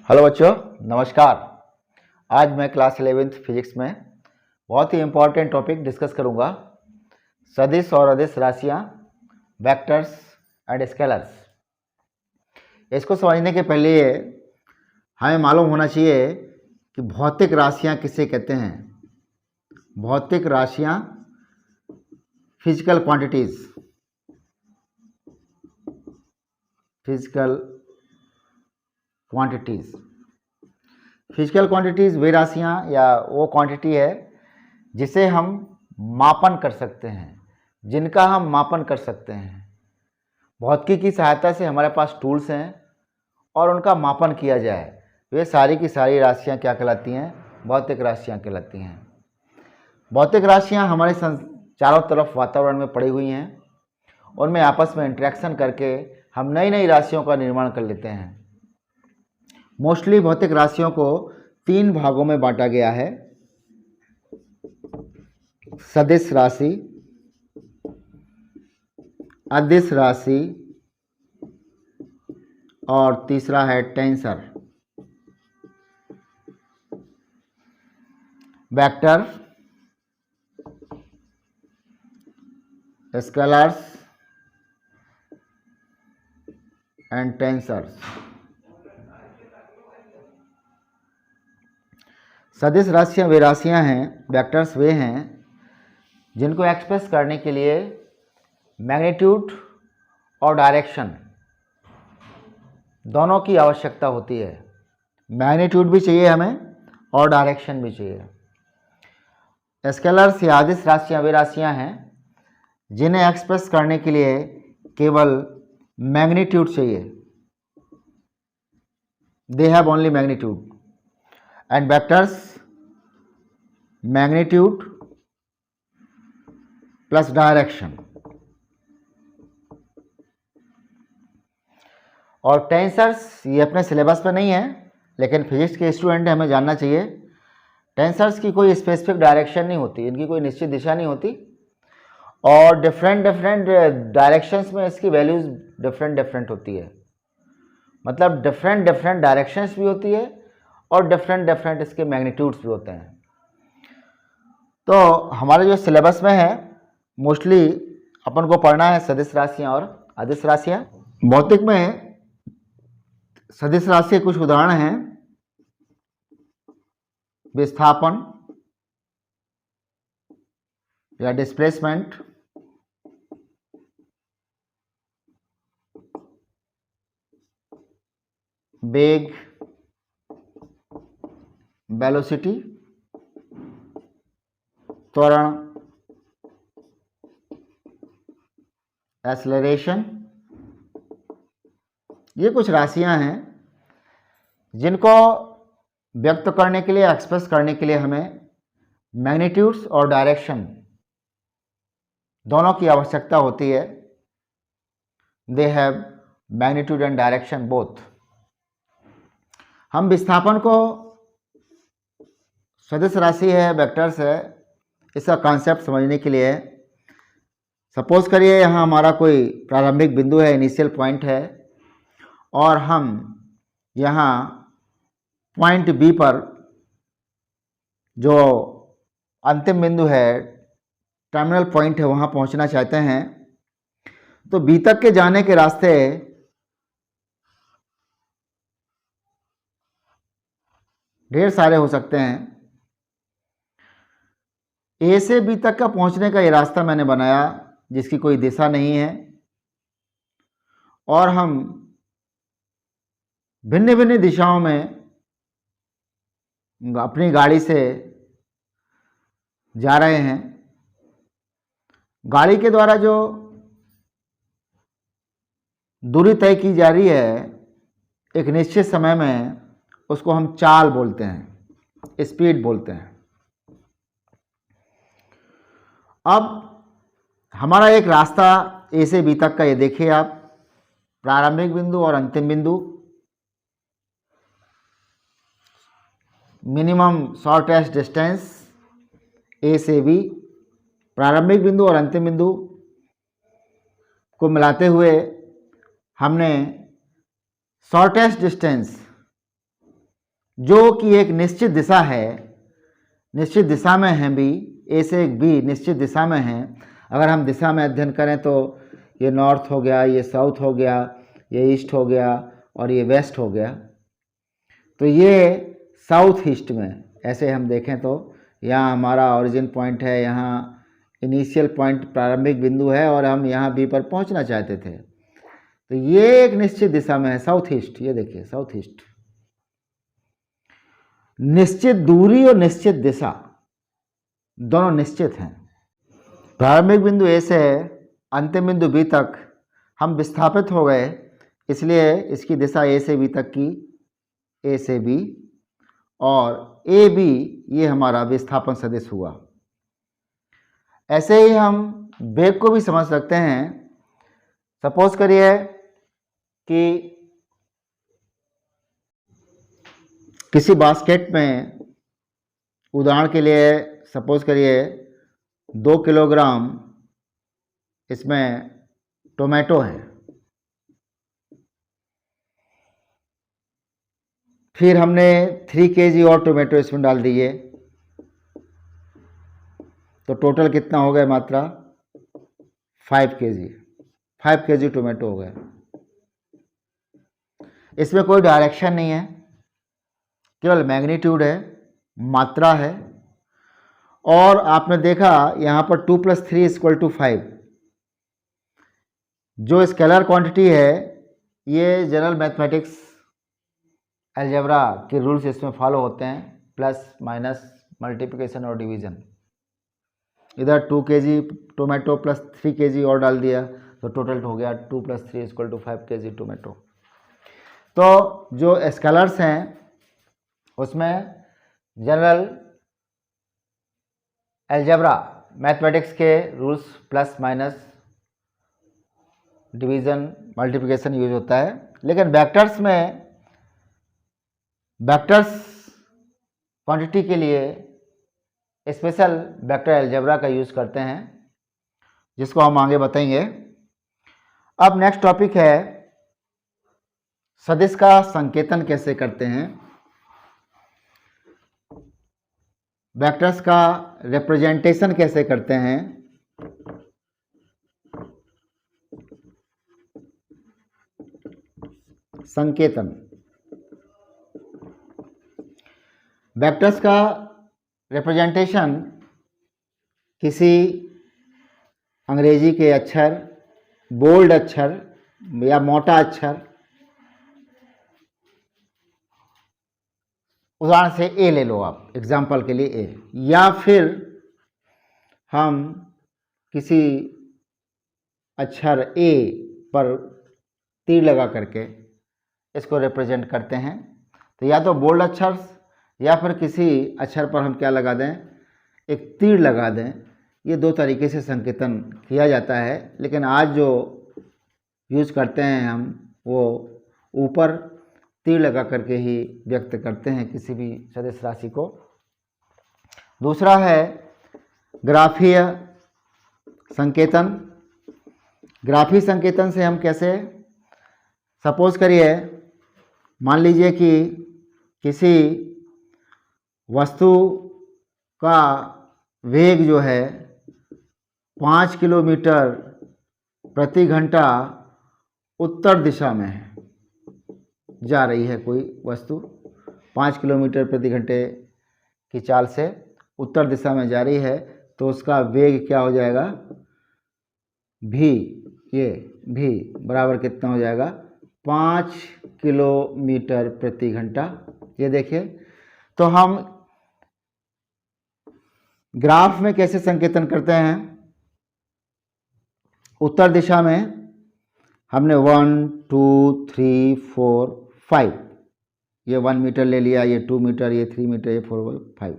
Hello बच्चों, नमस्कार। आज मैं क्लास 11th फिजिक्स में बहुत ही इम्पॉर्टेंट टॉपिक डिस्कस करूंगा, सदिश और अदिश राशियां, वेक्टर्स एंड स्केलर्स। इसको समझने के पहले हमें मालूम होना चाहिए कि भौतिक राशियां किसे कहते हैं। भौतिक राशियां, फिजिकल क्वांटिटीज, फिजिकल क्वांटिटीज़ वे राशियाँ या वो क्वांटिटी है जिसे हम मापन कर सकते हैं, जिनका हम मापन कर सकते हैं। भौतिकी की सहायता से हमारे पास टूल्स हैं और उनका मापन किया जाए, वे सारी की सारी राशियाँ क्या कहलाती हैं? भौतिक राशियाँ कहलाती हैं। भौतिक राशियाँ हमारे चारों तरफ वातावरण में पड़ी हुई हैं, उनमें आपस में इंटरेक्शन करके हम नई नई राशियों का निर्माण कर लेते हैं। मोस्टली भौतिक राशियों को 3 भागों में बांटा गया है: सदिश राशि, अदिश राशि और तीसरा है tensor. Vector, scalars and tensors. सदिश राशियाँ वे राशियाँ हैं, वेक्टर्स वे हैं जिनको एक्सप्रेस करने के लिए मैग्नीट्यूड और डायरेक्शन दोनों की आवश्यकता होती है। मैग्नीट्यूड भी चाहिए हमें और डायरेक्शन भी चाहिए। स्केलर्स या अदिश राशियाँ वे राशियाँ हैं जिन्हें एक्सप्रेस करने के लिए केवल मैग्नीट्यूड चाहिए। They have only magnitude. And vectors, magnitude plus direction. और टेंसर्स ये अपने सिलेबस में नहीं है, लेकिन फिजिक्स के स्टूडेंट हमें जानना चाहिए। टेंसर्स की कोई स्पेसिफिक डायरेक्शन नहीं होती, इनकी कोई निश्चित दिशा नहीं होती और डिफरेंट डायरेक्शंस में इसकी वैल्यूज डिफरेंट होती है। मतलब डिफरेंट डायरेक्शंस भी होती है और डिफरेंट इसके मैग्नीट्यूड्स भी होते हैं। तो हमारे जो सिलेबस में है मोस्टली अपन को पढ़ना है सदिश राशियाँ और अदिश राशियाँ। भौतिक में सदिश राशि के कुछ उदाहरण हैं: विस्थापन या डिस्प्लेसमेंट, वेग, वेलोसिटी, त्वरण, एक्सेलरेशन। ये कुछ राशियां हैं जिनको व्यक्त करने के लिए, एक्सप्रेस करने के लिए हमें मैग्नीट्यूड्स और डायरेक्शन दोनों की आवश्यकता होती है। They have magnitude and direction both. हम विस्थापन को, सदिश राशि है, वेक्टर्स है, इसका कॉन्सेप्ट समझने के लिए सपोज करिए यहाँ हमारा कोई प्रारंभिक बिंदु है, इनिशियल पॉइंट है, और हम यहाँ पॉइंट बी पर जो अंतिम बिंदु है, टर्मिनल पॉइंट है, वहाँ पहुँचना चाहते हैं। तो बी तक के जाने के रास्ते ढेर सारे हो सकते हैं। ए से बी तक का पहुंचने का ये रास्ता मैंने बनाया जिसकी कोई दिशा नहीं है, और हम भिन्न भिन्न दिशाओं में अपनी गाड़ी से जा रहे हैं। गाड़ी के द्वारा जो दूरी तय की जा रही है एक निश्चित समय में, उसको हम चाल बोलते हैं, स्पीड बोलते हैं। अब हमारा एक रास्ता ए से बी तक का ये देखिए आप, प्रारंभिक बिंदु और अंतिम बिंदु, मिनिमम शॉर्टेस्ट डिस्टेंस ए से बी, प्रारंभिक बिंदु और अंतिम बिंदु को मिलाते हुए हमने शॉर्टेस्ट डिस्टेंस जो कि एक निश्चित दिशा है, निश्चित दिशा में है बी, ए से एक बी निश्चित दिशा में है। अगर हम दिशा में अध्ययन करें तो ये नॉर्थ हो गया, ये साउथ हो गया, ये ईस्ट हो गया और ये वेस्ट हो गया। तो ये साउथ ईस्ट में, ऐसे हम देखें तो यहाँ हमारा ओरिजिन पॉइंट है, यहाँ इनिशियल पॉइंट प्रारंभिक बिंदु है और हम यहाँ बी पर पहुँचना चाहते थे। तो ये एक निश्चित दिशा में है, साउथ ईस्ट। ये देखिए साउथ ईस्ट। निश्चित दूरी और निश्चित दिशा दोनों निश्चित हैं। प्रारंभिक बिंदु ए से अंतिम बिंदु बी तक हम विस्थापित हो गए, इसलिए इसकी दिशा ए से बी तक की, ए से बी, और ए बी ये हमारा विस्थापन सदिश हुआ। ऐसे ही हम वेग को भी समझ सकते हैं। सपोज करिए कि किसी बास्केट में, उदाहरण के लिए सपोज करिए 2 किलोग्राम इसमें टोमेटो है, फिर हमने 3 केजी और टोमेटो इसमें डाल दिए, तो टोटल कितना हो गया मात्रा? 5 केजी। 5 केजी टोमेटो हो गया। इसमें कोई डायरेक्शन नहीं है, केवल मैग्नीट्यूड है, मात्रा है। और आपने देखा यहाँ पर 2 + 3 = 5। जो स्केलर क्वांटिटी है, ये जनरल मैथमेटिक्स अलजेब्रा के रूल्स इसमें फॉलो होते हैं, प्लस माइनस मल्टीप्लिकेशन और डिवीजन। इधर 2 केजी टोमेटो प्लस 3 केजी और डाल दिया तो टोटल हो गया 2 + 3 = 5 केजी टोमेटो। तो जो स्केलर्स हैं उसमें जनरल अलजेब्रा मैथमेटिक्स के rules plus minus division multiplication use होता है। लेकिन वेक्टर्स में, वेक्टर्स क्वांटिटी के लिए स्पेशल वेक्टर अलजेब्रा का यूज़ करते हैं, जिसको हम आगे बताएंगे। अब नेक्स्ट टॉपिक है सदिश का संकेतन कैसे करते हैं, वेक्टर्स का रिप्रेजेंटेशन कैसे करते हैं। संकेतन, वेक्टर्स का रिप्रेजेंटेशन किसी अंग्रेजी के अक्षर, बोल्ड अक्षर या मोटा अक्षर, उदाहरण से ए ले लो आप, एग्जाम्पल के लिए ए, या फिर हम किसी अक्षर ए पर तीर लगा करके इसको रिप्रेजेंट करते हैं। तो या तो बोल्ड अक्षर या फिर किसी अक्षर पर हम क्या लगा दें, एक तीर लगा दें। ये दो तरीके से संकेतन किया जाता है, लेकिन आज जो यूज करते हैं हम वो ऊपर तीर लगा करके ही व्यक्त करते हैं किसी भी सदिश राशि को। दूसरा है ग्राफीय संकेतन। ग्राफीय संकेतन से हम कैसे, सपोज करिए मान लीजिए कि किसी वस्तु का वेग जो है 5 किलोमीटर प्रति घंटा उत्तर दिशा में है, जा रही है कोई वस्तु 5 किलोमीटर प्रति घंटे की चाल से उत्तर दिशा में जा रही है, तो उसका वेग क्या हो जाएगा, भी, ये भी बराबर कितना हो जाएगा, 5 किलोमीटर प्रति घंटा। ये देखिए, तो हम ग्राफ में कैसे संकेतन करते हैं, उत्तर दिशा में हमने 1 2 3 4 5, ये 1 मीटर ले लिया, ये 2 मीटर, ये 3 मीटर, ये 4 5।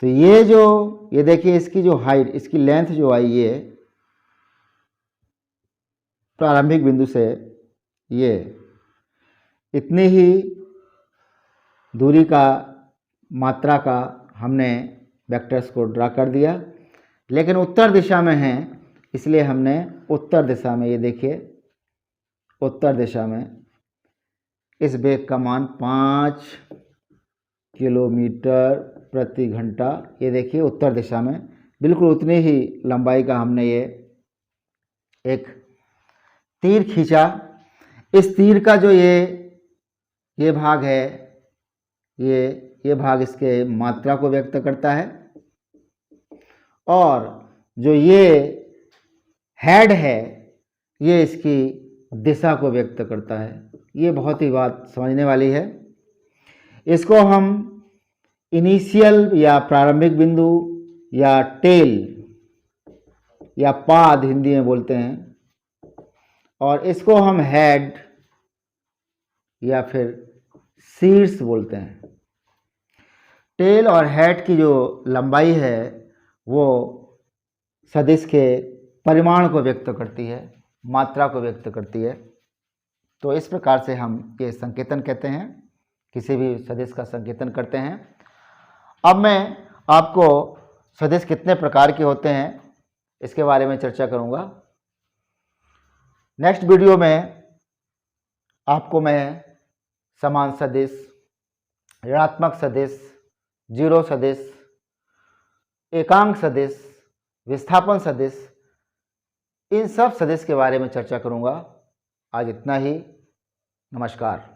तो ये जो, ये देखिए इसकी जो हाइट, इसकी लेंथ जो आई, ये प्रारंभिक बिंदु से ये इतनी ही दूरी का, मात्रा का हमने वेक्टर्स को ड्रा कर दिया। लेकिन उत्तर दिशा में है, इसलिए हमने उत्तर दिशा में, ये देखिए उत्तर दिशा में इस वेग का मान 5 किलोमीटर प्रति घंटा। ये देखिए उत्तर दिशा में बिल्कुल उतनी ही लंबाई का हमने ये एक तीर खींचा। इस तीर का जो ये भाग है, ये भाग इसके मात्रा को व्यक्त करता है, और जो ये हेड है ये इसकी दिशा को व्यक्त करता है। ये बहुत ही बात समझने वाली है। इसको हम इनिशियल या प्रारंभिक बिंदु या टेल या पाद हिंदी में बोलते हैं, और इसको हम हेड या फिर शीर्ष बोलते हैं। टेल और हेड की जो लंबाई है वो सदिश के परिमाण को व्यक्त करती है, मात्रा को व्यक्त करती है। तो इस प्रकार से हम ये संकेतन कहते हैं, किसी भी सदिश का संकेतन करते हैं। अब मैं आपको सदिश कितने प्रकार के होते हैं इसके बारे में चर्चा करूंगा। नेक्स्ट वीडियो में आपको मैं समान सदिश, ऋणात्मक सदिश, जीरो सदिश, एकांक सदिश, विस्थापन सदिश, इन सब सदिश के बारे में चर्चा करूंगा। आज इतना ही। नमस्कार।